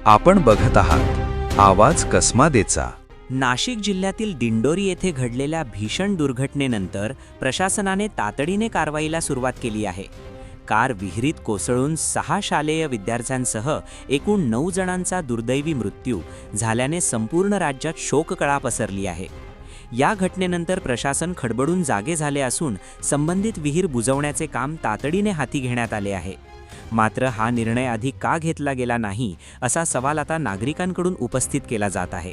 आपण बघत आहात आवाज कसमादेचा। नाशिक जिल्ह्यातील दिंडोरी येथे घडलेल्या भीषण दुर्घटनेनंतर प्रशासनाने तातडीने कारवाईला सुरुवात केली आहे। कार विहिरीत कोसळून 6 शालेय विद्यार्थ्यांसह एकूण 9 जणांचा दुर्दैवी मृत्यू झाल्याने संपूर्ण राज्यात शोककळा पसरली आहे। या घटनेनंतर प्रशासन खडबडून जागे झाले असून संबंधित विहीर बुजवण्याचे काम तातडीने हाती घेण्यात आले आहे। मात्र हा निर्णय आधी का घेतला गेला नाही असा सवाल आता नागरिकांकडून उपस्थित केला जात आहे।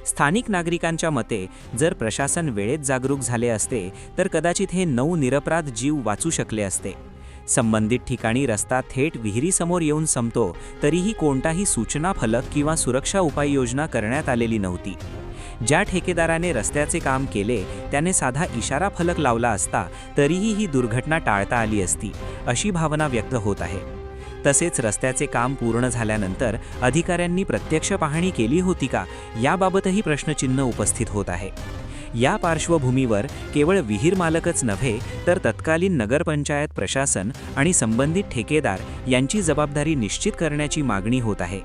स्थानिक नागरिकांच्या मते जर प्रशासन वेळेत जागरूक झाले असते तर कदाचित हे 9 निरपराध जीव वाचू शकले असते। संबंधित ठिकाणी रस्ता थेट विहिरीसमोर येऊन संपतो तरीही कोणताही सूचना फलक किंवा सुरक्षा उपाययोजना करण्यात आलेली नव्हती। ज्या ठेकेदाराने रस्त्याचे काम केले त्याने साधा इशारा फलक लावला असता तरीही ही दुर्घटना टाळता आली असती अशी भावना व्यक्त होत आहे। तसेच रस्त्याचे काम पूर्ण झाल्यानंतर अधिकाऱ्यांनी प्रत्यक्ष पाहणी केली होती का याबाबतही प्रश्नचिन्ह उपस्थित होत आहे। या पार्श्वभूमीवर केवळ विहीर मालकच नव्हे तर तत्कालीन नगरपंचायत प्रशासन आणि संबंधित ठेकेदार यांची जबाबदारी निश्चित करण्याची मागणी होत आहे।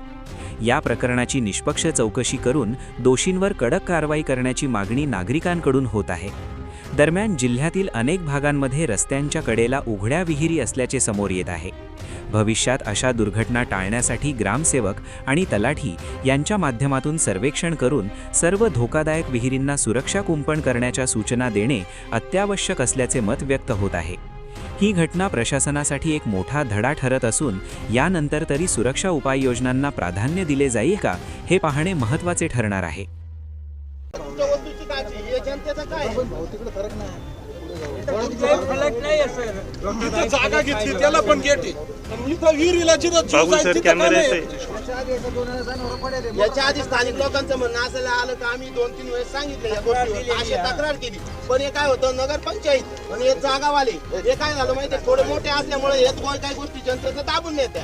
या प्रकरणाची निष्पक्ष चौकशी करून दोषींवर कडक कारवाई करण्याची मागणी नागरिकांकडून होत आहे। दरम्यान जिल्ह्यातील अनेक भागांमध्ये रस्त्यांच्या कडेला उघड्या विहिरी असल्याचे समोर येत आहे। भविष्यात अशा दुर्घटना टाळण्यासाठी ग्रामसेवक आणि तलाठी यांच्या माध्यमातून सर्वेक्षण करून सर्व धोकादायक विहिरींना सुरक्षा कुंपण करण्याच्या सूचना देणे अत्यावश्यक असल्याचे मत व्यक्त होत आहे। ही घटना प्रशासनासाठी एक मोठा धडा ठरत असून यानंतर तरी सुरक्षा उपाययोजनांना प्राधान्य दिले जाईल का हे पाहणे महत्त्वाचे ठरणार आहे। जागा घेतली त्याला पण गेट आहे विहिरीला याच्या आधी स्थानिक लोकांचं म्हणणं असं आलं तर आम्ही 2-3 वेळेस सांगितलं या गोष्टीवर अशी तक्रार केली पण हे काय होतं नगरपंचायत आणि हे जागावाले हे काय झालं माहिती थोडे मोठे असल्यामुळे हे काही गोष्टी जनतेचं दाबून नेत्या